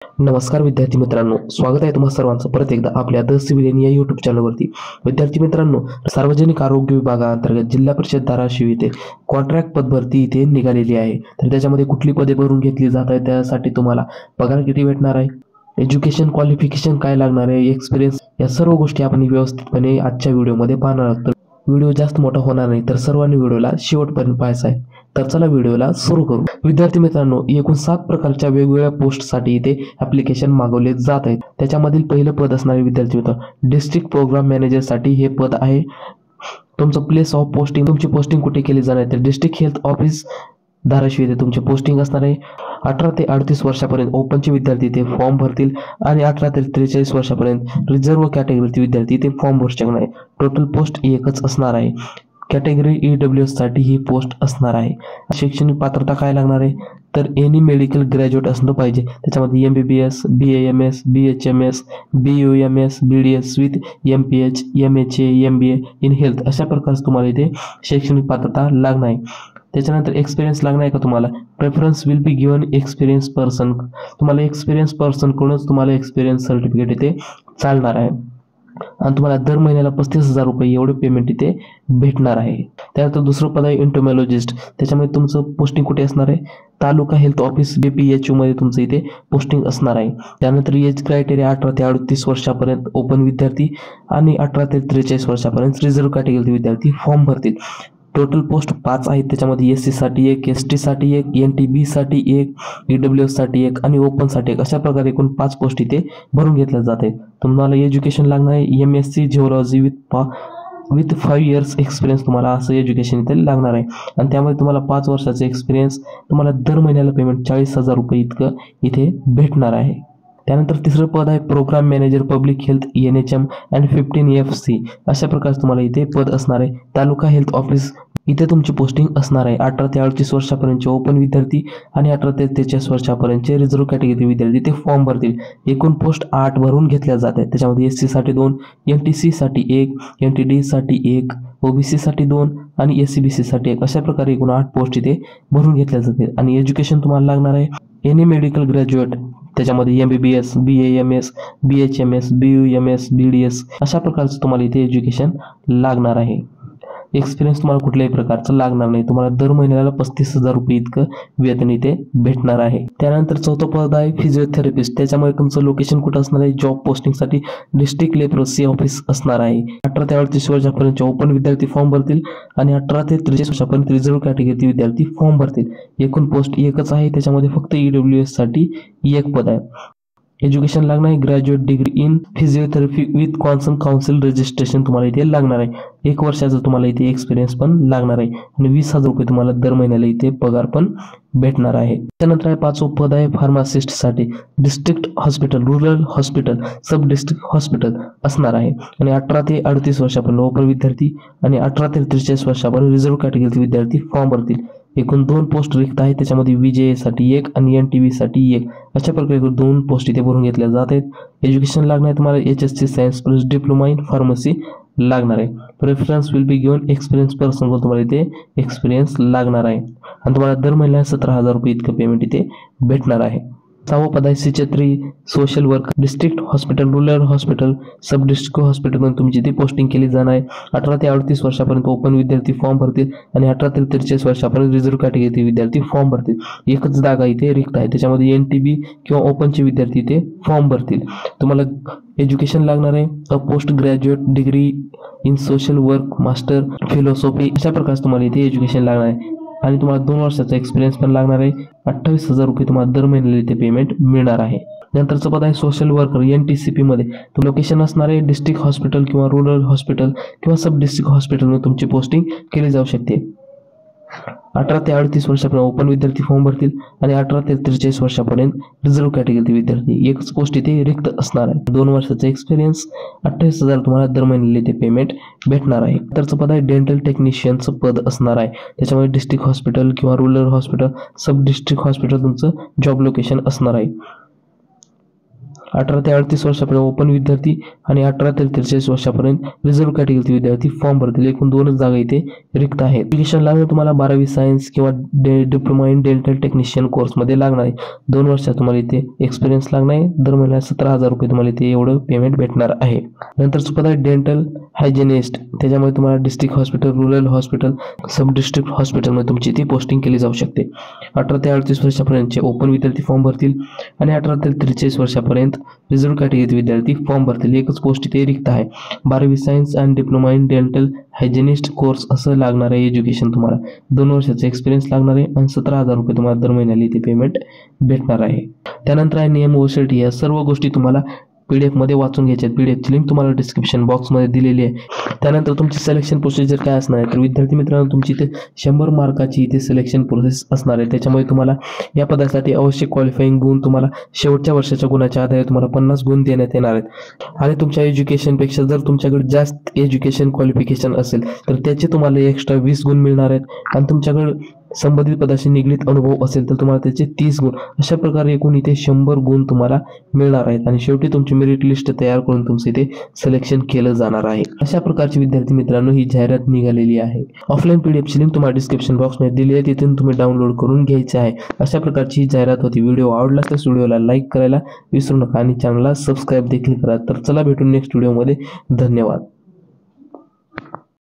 नमस्कार विद्यार्थी मित्रांनो, स्वागत आहे तुम्हा सर्वांचं परत एकदा आपल्या द सिव्हिलियन या युट्यूब चॅनलवरती. विद्यार्थी मित्रांनो, सार्वजनिक आरोग्य विभागाअंतर्गत जिल्हा परिषद धाराशिव येथे कॉन्ट्रॅक्ट पदभरती इथे निघालेली आहे. तर त्याच्यामध्ये कुठली पदे भरून घेतली जात आहे, त्यासाठी तुम्हाला पगार किती भेटणार आहे, एज्युकेशन क्वालिफिकेशन काय लागणार आहे, एक्सपिरियन्स, या सर्व गोष्टी आपण व्यवस्थितपणे आजच्या व्हिडिओमध्ये पाहणार आहोत. व्हिडिओ जास्त मोठा होणार नाही, तर सर्वांनी व्हिडिओला शेवटपर्यंत पाहायचा आहे. तर चला व्हिडिओला सुरू करू. विद्यार्थी मित्रांनो, एकूण 7 प्रकारच्या वेगवेगळ्या पोस्टसाठी इथे ऍप्लिकेशन मागवले जात आहेत. त्याच्यामधील पहिलं पद असणारे विद्यार्थी मित्रांनो, डिस्ट्रिक्ट प्रोग्राम मॅनेजर साठी हे पद आहे. तुमचं प्लेस ऑफ पोस्टिंग, तुमची पोस्टिंग कुठे केली जाणार आहे, तर डिस्ट्रिक्ट हेल्थ ऑफिस धाराशिव येथे तुमची पोस्टिंग असणार आहे. 18 ते 38 वर्षापर्यंत ओपनचे विद्यार्थी ते फॉर्म भरतील आणि 18 ते 43 वर्षापर्यंत रिझर्व्ह कॅटेगरीचे विद्यार्थी ते फॉर्म भरू शकणार आहे. टोटल पोस्ट एकच असणार आहे. कॅटेगरी EWS साठी ही पोस्ट असणार आहे. शैक्षणिक पात्रता काय लागणार आहे, तर एनी मेडिकल ग्रॅज्युएट असलं पाहिजे. त्याच्यामध्ये MBBS, BAMS, BHMS, BUMS, BDS with MPH, MHA, MBA in health अशा प्रकारचं तुम्हाला इथे शैक्षणिक पात्रता लागणार आहे. त्याच्यानंतर एक्सपिरियन्स लागणार आहे का तुम्हाला, preference will be given experience person. तुम्हाला एक्सपिरियन्स पर्सन कडूनच तुम्हाला एक्सपिरियन्स सर्टिफिकेट इथे चालणार आहे आणि तुम्हाला दर महिन्याला 35,000 रुपये एवढे पेमेंट इथे भेटणार आहे. त्यानंतर दुसरं पद आहे इंटोमॅलॉजिस्ट. त्याच्यामध्ये तुमचं पोस्टिंग कुठे असणार आहे, तालुका हेल्थ ऑफिस BPHU मध्ये तुमचं इथे पोस्टिंग असणार आहे. त्यानंतर एज क्रायटेरिया 18 ते 38 वर्षापर्यंत ओपन विद्यार्थी आणि 18 ते 43 वर्षापर्यंत रिझर्व्ह कॅटेगरी विद्यार्थी फॉर्म भरतील. टोटल पोस्ट 5 आहेत. त्याच्यामध्ये SC साठी 1, ST साठी 1, NTB साठी 1, EWS साठी 1 आणि ओपन साठी 1 अशा प्रकारे एकूण 5 पोस्ट इथे भरून घेतल्या जाते. तुम्हाला एज्युकेशन लागणार आहे MSc geology with 5 years experience. तुम्हाला असं एज्युकेशन इथे लागणार आहे आणि त्यामध्ये तुम्हाला 5 वर्षाचा एक्सपिरियन्स, तुम्हाला दर महिन्याला पेमेंट 40,000 रुपये इतकं इथे भेटणार आहे. त्यानंतर तिसरं पद आहे programme manager public health NHM and 15 FC अशा प्रकारचं तुम्हाला इथे पद असणार आहे. तालुका हेल्थ ऑफिस इथे तुमची पोस्टिंग असणार आहे. 18 ते 38 वर्षापर्यंतचे ओपन विद्यार्थी आणि 18 ते 43 वर्षापर्यंतचे रिझर्व्ह कॅटेगरी विद्यार्थी ते फॉर्म भरतील. एकूण पोस्ट 8 भरून घेतल्या जातात. त्याच्यामध्ये SC साठी 2, NTC साठी 1, NTD साठी 1, OBC साठी 2 आणि SCBC साठी 1 अशा प्रकारे एकूण 8 पोस्ट इथे भरून घेतल्या जाते. आणि एज्युकेशन तुम्हाला लागणार आहे एनी मेडिकल ग्रॅज्युएट. त्याच्यामध्ये MBBS, BAMS, BHMS, BUMS, BDS अशा प्रकारचं तुम्हाला इथे एज्युकेशन लागणार आहे. एक्सपिरियन्स तुम्हाला कुठल्याही प्रकारचं लागणार नाही. तुम्हाला दर महिन्याला 35,000 रुपये इतकं वेतन इथे भेटणार आहे. त्यानंतर चौथं पद आहे फिजिओथेरपिस्ट. त्याच्यामध्ये तुमचं लोकेशन कुठं असणार आहे, जॉब पोस्टिंगसाठी डिस्ट्रिक्ट लेप्रोसी ऑफिस असणार आहे. 18 ते 38 वर्षापर्यंत ओपन विद्यार्थी फॉर्म भरतील आणि 18 ते 43 वर्षापर्यंत रिझर्व्ह कॅटेगरी विद्यार्थी फॉर्म भरतील. एकूण पोस्ट एकच आहे. त्याच्यामध्ये फक्त EWS साठी 1 पद आहे. एज्युकेशन लागणार आहे graduate degree in physiotherapy with concern council registration तुम्हाला इथे लागणार आहे. 1 वर्षाचा तुम्हाला इथे एक्सपिरियन्स पण लागणार आहे आणि 20,000 रुपये तुम्हाला दर महिन्याला इथे पगार पण भेटणार आहे. त्यानंतर आहे 5वं पद आहे फार्मासिस्ट साठी district hospital, rural hospital, sub district hospital असणार आहे. आणि 18 ते 38 वर्षापर्यंत ओपन विद्यार्थी आणि 18 ते 43 वर्षापर्यंत रिझर्व्ह कॅटेगरी विद्यार्थी फॉर्म भरतील. एकूण 2 पोस्ट रिक्त आहेत. त्याच्यामध्ये VJA साठी 1 आणि NTB साठी 1 अशा प्रकारे 2 पोस्ट इथे भरून घेतल्या जात आहेत. एज्युकेशन लागणार आहे तुम्हाला HSC science plus diploma in pharmacy लागणार आहे. Preference will be given experience person तुम्हाला इथे एक्सपिरियन्स लागणार आहे आणि तुम्हाला दर महिन्याला 17,000 रुपये इतकं पेमेंट इथे भेटणार आहे. 6वं पद आहे C3 social work district hospital, rural hospital, sub district हॉस्पिटलमध्ये तुमची ती पोस्टिंग केली जाणार आहे. 18 ते 38 वर्षापर्यंत ओपन विद्यार्थी फॉर्म भरतील आणि 18 ते 43 वर्षापर्यंत रिझर्व्ह कॅटेगरी विद्यार्थी फॉर्म भरतील. एकच जागा इथे रिक्त आहे. त्याच्यामध्ये NTB किंवा ओपनचे विद्यार्थी इथे फॉर्म भरतील. तुम्हाला एज्युकेशन लागणार आहे post graduate degree in social work, master philosophy अशा प्रकारचं तुम्हाला इथे एज्युकेशन लागणार आहे आणि तुम्हाला 2 वर्षाचा एक्सपिरियन्स पण लागणार आहे. 28,000 रुपये तुम्हाला दर महिन्याला इथे पेमेंट मिळणार आहे. नंतरचं पद आहे सोशल वर्कर NTCP मध्ये. लोकेशन असणार आहे डिस्ट्रिक्ट हॉस्पिटल किंवा रूरल हॉस्पिटल किंवा सब डिस्ट्रिक्ट हॉस्पिटलमध्ये तुमची पोस्टिंग केली जाऊ शकते. 18 ते 38 वर्षापर्यंत ओपन विद्यार्थी फॉर्म भरतील आणि 18 ते 43 वर्षापर्यंत रिझर्व्ह कॅटेगरी विद्यार्थी. एकच पोस्ट इथे रिक्त असणार आहे. 2 वर्षाचा एक्सपिरियन्स, 28,000 तुम्हाला दर महिन्याला इथे पेमेंट भेटणार आहे. नंतरचं पद आहे डेंटल टेक्निशियनचं पद असणार आहे. त्याच्यामध्ये डिस्ट्रिक्ट हॉस्पिटल किंवा rural hospital, sub district hospital तुमचं जॉब लोकेशन असणार आहे. 18 ते 38 वर्षापर्यंत ओपन विद्यार्थी आणि 18 ते 43 वर्षापर्यंत रिझर्व्ह कॅटेगरीचे विद्यार्थी फॉर्म भरतील. एकूण 2च जागा इथे रिक्त आहेत. एज्युकेशन लागणार तुम्हाला 12वी सायन्स किंवा डिप्लोमा इन डेंटल टेक्निशियन कोर्समध्ये लागणार आहे. 2 वर्षात तुम्हाला इथे एक्सपिरियन्स लागणार आहे. दर महिन्याला 17,000 रुपये तुम्हाला इथे एवढं पेमेंट भेटणार आहे. नंतर पद आहे डेंटल हायजिनिस्ट. त्याच्यामध्ये तुम्हाला district hospital, rural hospital, sub district हॉस्पिटलमध्ये तुमची ती पोस्टिंग केली जाऊ शकते. 18 ते 38 वर्षापर्यंतचे ओपन विद्यार्थी फॉर्म भरतील आणि 18 ते 43 वर्षापर्यंत रिझर्व्ह कॅटेगरीचे विद्यार्थी फॉर्म भरतील. एकच पोस्ट इथे रिक्त आहे. 12वी science and diploma in dental hygienist course असं लागणार आहे एज्युकेशन तुम्हाला. 2 वर्षाचा एक्सपिरियन्स लागणार आहे आणि 17,000 रुपये तुम्हाला दर महिन्याला इथे पेमेंट भेटणार आहे. त्यानंतर आहे नियम व अटी. या सर्व गोष्टी तुम्हाला PDF मध्ये वाचून घ्यायच्यात. PDFची लिंक तुम्हाला डिस्क्रिप्शन बॉक्समध्ये दिलेली आहे. त्यानंतर तुमची सिलेक्शन प्रोसिजर काय असणार आहे तर विद्यार्थी मित्रांनो तुमची इथे 100 मार्काची इथे सिलेक्शन प्रोसेस असणार आहे. त्याच्यामुळे तुम्हाला या पदासाठी आवश्यक क्वालिफाईंग गुण तुम्हाला शेवटच्या वर्षाच्या गुणाच्या आधारे तुम्हाला 50 गुण देण्यात येणार आहेत आणि तुमच्या एज्युकेशनपेक्षा जर तुमच्याकडे जास्त एज्युकेशन क्वालिफिकेशन असेल तर त्याचे तुम्हाला एक्स्ट्रा 20 गुण मिळणार आहेत आणि तुमच्याकडे संबंधित पदाशी निगडीत अनुभव असेल तर तुम्हाला त्याचे 30 गुण. अशा प्रकारे एकूण इथे 100 गुण तुम्हाला मिळणार आहेत आणि शेवटी तुमची मेरिट लिस्ट तयार करून तुमचे इथे सिलेक्शन केलं जाणार आहे. अशा प्रकारची विद्यार्थी मित्रांनो ही जाहिरात निघालेली आहे. ऑफलाईन PDFची लिंक तुम्हाला डिस्क्रिप्शन बॉक्समध्ये दिली आहे. तिथून तुम्ही डाउनलोड करून घ्यायचे आहे. अशा प्रकारची जाहिरात होती. व्हिडिओ आवडला तर व्हिडिओला लाईक करायला विसरू नका आणि चॅनलला सबस्क्राईब देखील करा. तर चला भेटून नेक्स्ट व्हिडिओमध्ये. धन्यवाद.